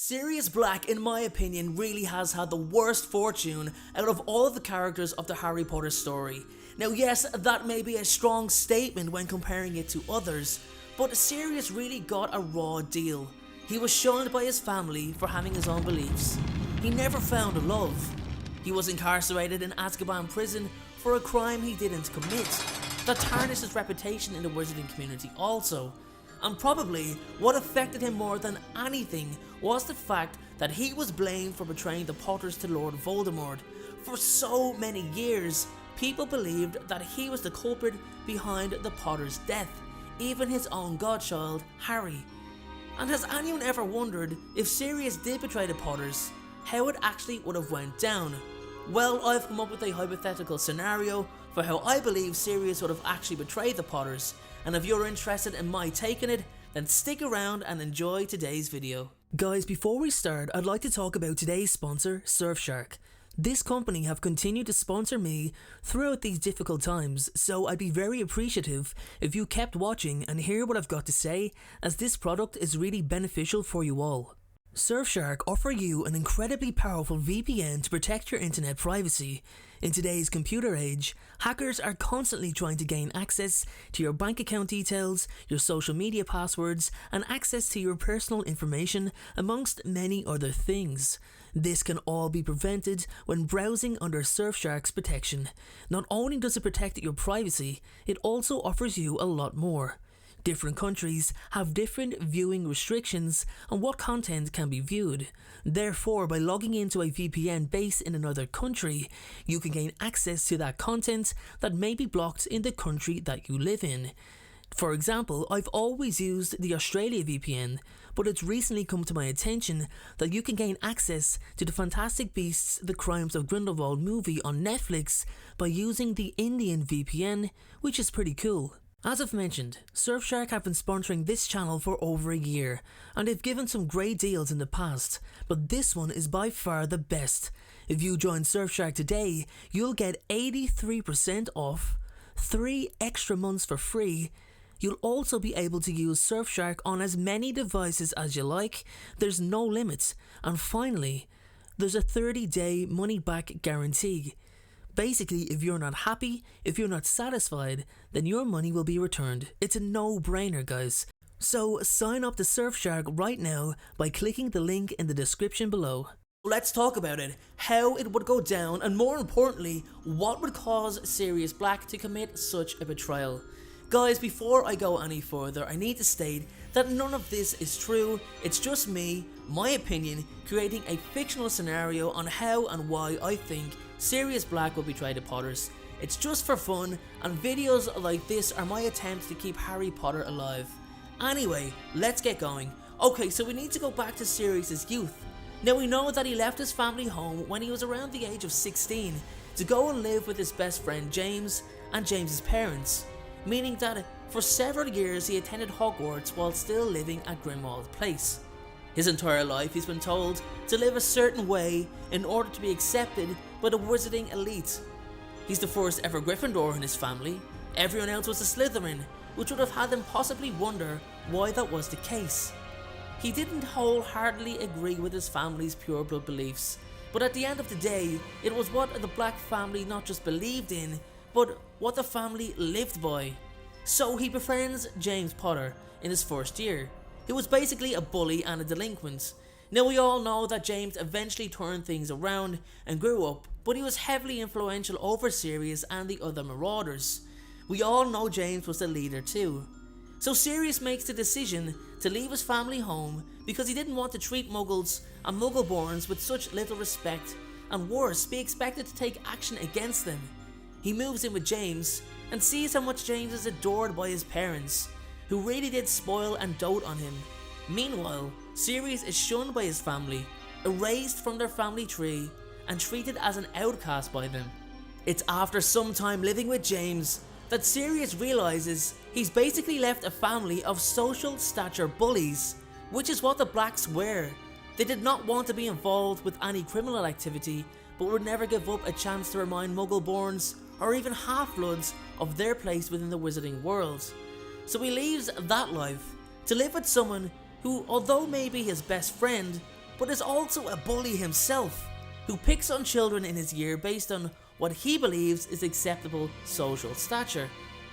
Sirius Black, in my opinion, really has had the worst fortune out of all of the characters of the Harry Potter story. Now yes, that may be a strong statement when comparing it to others, but Sirius really got a raw deal. He was shunned by his family for having his own beliefs. He never found love. He was incarcerated in Azkaban prison for a crime he didn't commit. That tarnished his reputation in the wizarding community also. And probably what affected him more than anything was the fact that he was blamed for betraying the Potters to Lord Voldemort. For so many years, people believed that he was the culprit behind the Potters' death, even his own godchild, Harry. And has anyone ever wondered if Sirius did betray the Potters, how it actually would have went down? Well, I've come up with a hypothetical scenario for how I believe Sirius would have actually betrayed the Potters, and if you're interested in my take on it, then stick around and enjoy today's video. Guys, before we start, I'd like to talk about today's sponsor, Surfshark. This company have continued to sponsor me throughout these difficult times, so I'd be very appreciative if you kept watching and hear what I've got to say, as this product is really beneficial for you all. Surfshark offer you an incredibly powerful VPN to protect your internet privacy. In today's computer age, hackers are constantly trying to gain access to your bank account details, your social media passwords, and access to your personal information, amongst many other things. This can all be prevented when browsing under Surfshark's protection. Not only does it protect your privacy, it also offers you a lot more. Different countries have different viewing restrictions on what content can be viewed. Therefore, by logging into a VPN based in another country, you can gain access to that content that may be blocked in the country that you live in. For example, I've always used the Australia VPN, but it's recently come to my attention that you can gain access to the Fantastic Beasts: The Crimes of Grindelwald movie on Netflix by using the Indian VPN, which is pretty cool. As I've mentioned, Surfshark have been sponsoring this channel for over a year, and they've given some great deals in the past, but this one is by far the best. If you join Surfshark today, you'll get 83% off, 3 extra months for free. You'll also be able to use Surfshark on as many devices as you like, there's no limits, and finally, there's a 30-day money-back guarantee. Basically, if you're not happy, if you're not satisfied, then your money will be returned. It's a no-brainer, guys. So sign up to Surfshark right now by clicking the link in the description below. Let's talk about it, how it would go down, and more importantly, what would cause Sirius Black to commit such a betrayal. Guys, before I go any further, I need to state that none of this is true. It's just me, my opinion, creating a fictional scenario on how and why I think Sirius Black will betray the Potters. It's just for fun, and videos like this are my attempt to keep Harry Potter alive. Anyway, let's get going. Okay, so we need to go back to Sirius's youth. Now we know that he left his family home when he was around the age of 16 to go and live with his best friend James and James's parents, meaning that for several years he attended Hogwarts while still living at Grimmauld Place. His entire life he's been told to live a certain way in order to be accepted by the wizarding elite. He's the first ever Gryffindor in his family. Everyone else was a Slytherin, which would have had them possibly wonder why that was the case. He didn't wholeheartedly agree with his family's pureblood beliefs, but at the end of the day, it was what the Black family not just believed in, but what the family lived by. So he befriends James Potter in his first year. He was basically a bully and a delinquent. Now we all know that James eventually turned things around and grew up, but he was heavily influential over Sirius and the other Marauders. We all know James was the leader too. So Sirius makes the decision to leave his family home because he didn't want to treat Muggles and Muggleborns with such little respect, and worse, be expected to take action against them. He moves in with James and sees how much James is adored by his parents, who really did spoil and dote on him. Meanwhile, Sirius is shunned by his family, erased from their family tree, and treated as an outcast by them. It's after some time living with James that Sirius realizes he's basically left a family of social stature bullies, which is what the Blacks were. They did not want to be involved with any criminal activity, but would never give up a chance to remind Muggleborns or even Half-Bloods of their place within the wizarding world. So he leaves that life to live with someone who, although may be his best friend, but is also a bully himself, who picks on children in his year based on what he believes is acceptable social stature.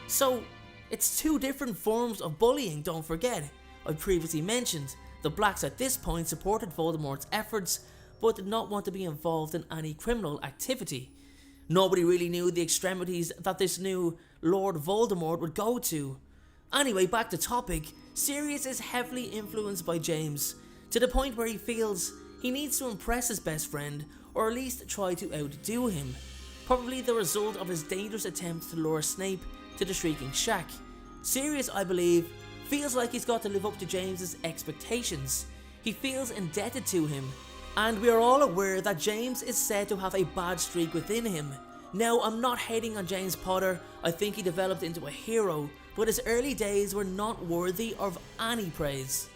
So, it's two different forms of bullying, don't forget. I previously mentioned, the Blacks at this point supported Voldemort's efforts, but did not want to be involved in any criminal activity. Nobody really knew the extremities that this new Lord Voldemort would go to. Anyway, back to topic, Sirius is heavily influenced by James, to the point where he feels he needs to impress his best friend, or at least try to outdo him. Probably the result of his dangerous attempt to lure Snape to the Shrieking Shack. Sirius, I believe, feels like he's got to live up to James's expectations. He feels indebted to him, and we are all aware that James is said to have a bad streak within him. Now, I'm not hating on James Potter, I think he developed into a hero, but his early days were not worthy of any praise.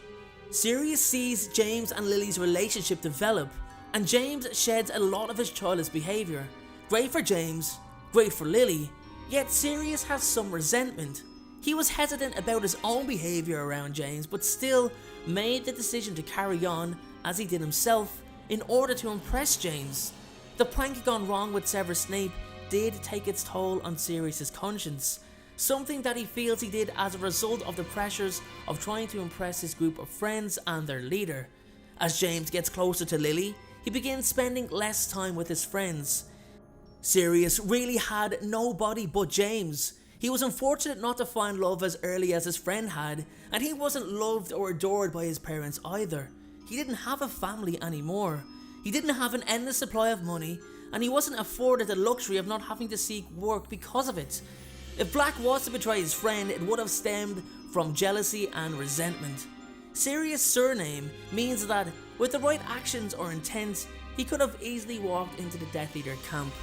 Sirius sees James and Lily's relationship develop, and James sheds a lot of his childish behaviour. Great for James, great for Lily, yet Sirius has some resentment. He was hesitant about his own behaviour around James, but still made the decision to carry on as he did himself in order to impress James. The prank gone wrong with Severus Snape did take its toll on Sirius's conscience, something that he feels he did as a result of the pressures of trying to impress his group of friends and their leader. As James gets closer to Lily, he begins spending less time with his friends. Sirius really had nobody but James. He was unfortunate not to find love as early as his friend had, and he wasn't loved or adored by his parents either. He didn't have a family anymore. He didn't have an endless supply of money, and he wasn't afforded the luxury of not having to seek work because of it. If Black was to betray his friend, it would have stemmed from jealousy and resentment. Sirius' surname means that, with the right actions or intent, he could have easily walked into the Death Eater camp.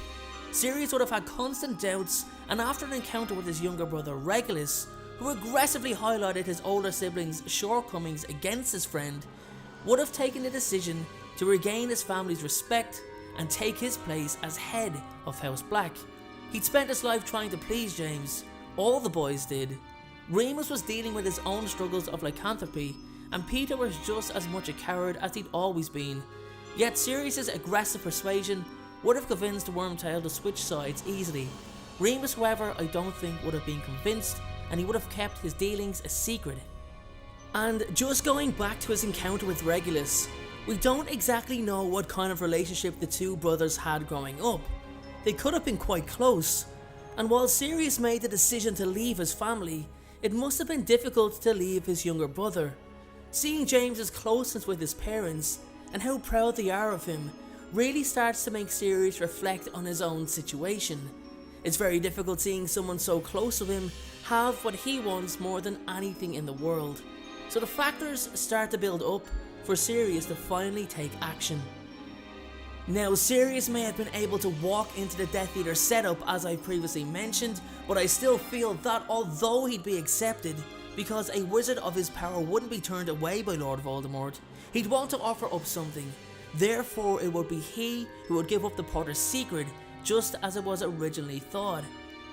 Sirius would have had constant doubts, and after an encounter with his younger brother Regulus, who aggressively highlighted his older siblings' shortcomings against his friend, would have taken the decision to regain his family's respect and take his place as head of House Black. He'd spent his life trying to please James. All the boys did. Remus was dealing with his own struggles of lycanthropy, and Peter was just as much a coward as he'd always been. Yet Sirius's aggressive persuasion would have convinced Wormtail to switch sides easily. Remus, however, I don't think would have been convinced, and he would have kept his dealings a secret. And just going back to his encounter with Regulus, we don't exactly know what kind of relationship the two brothers had growing up. They could have been quite close, and while Sirius made the decision to leave his family, it must have been difficult to leave his younger brother. Seeing James's closeness with his parents, and how proud they are of him, really starts to make Sirius reflect on his own situation. It's very difficult seeing someone so close to him have what he wants more than anything in the world. So the factors start to build up for Sirius to finally take action. Now, Sirius may have been able to walk into the Death Eater setup as I previously mentioned, but I still feel that although he'd be accepted, because a wizard of his power wouldn't be turned away by Lord Voldemort, he'd want to offer up something. Therefore, it would be he who would give up the Potter's secret, just as it was originally thought.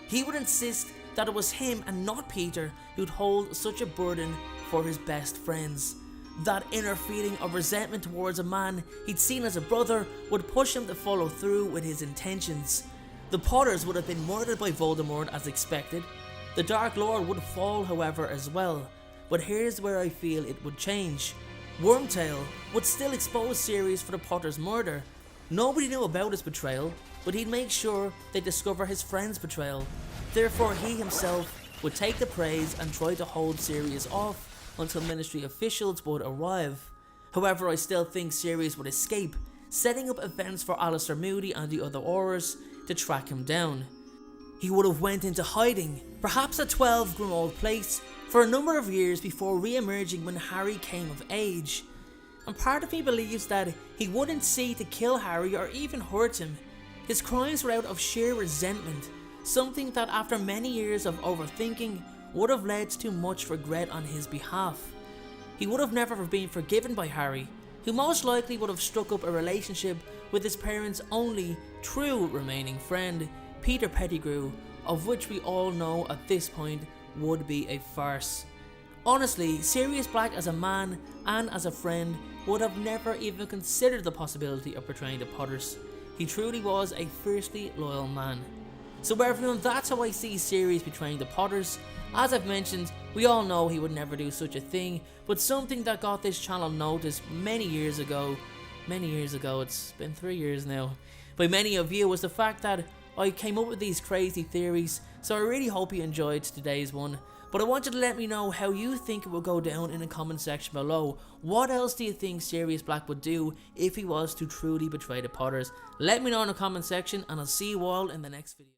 He would insist that it was him and not Peter who'd hold such a burden for his best friends. That inner feeling of resentment towards a man he'd seen as a brother would push him to follow through with his intentions. The Potters would have been murdered by Voldemort as expected. The Dark Lord would fall, however, as well. But here's where I feel it would change. Wormtail would still expose Sirius for the Potter's murder. Nobody knew about his betrayal, but he'd make sure they discover his friend's betrayal. Therefore, he himself would take the praise and try to hold Sirius off until Ministry officials would arrive. However, I still think Sirius would escape, setting up events for Alistair Moody and the other Aurors to track him down. He would have went into hiding, perhaps at 12 Grimmauld Place, for a number of years before re-emerging when Harry came of age. And part of me believes that he wouldn't seek to kill Harry or even hurt him. His crimes were out of sheer resentment, something that after many years of overthinking would have led to much regret on his behalf. He would have never been forgiven by Harry, who most likely would have struck up a relationship with his parents' only true remaining friend, Peter Pettigrew, of which we all know at this point would be a farce. Honestly, Sirius Black as a man and as a friend would have never even considered the possibility of betraying the Potters. He truly was a fiercely loyal man. So everyone, that's how I see Sirius betraying the Potters. As I've mentioned, we all know he would never do such a thing, but something that got this channel noticed many years ago, it's been 3 years now, by many of you, was the fact that I came up with these crazy theories. So I really hope you enjoyed today's one. But I want you to let me know how you think it will go down in the comment section below. What else do you think Sirius Black would do if he was to truly betray the Potters? Let me know in the comment section, and I'll see you all in the next video.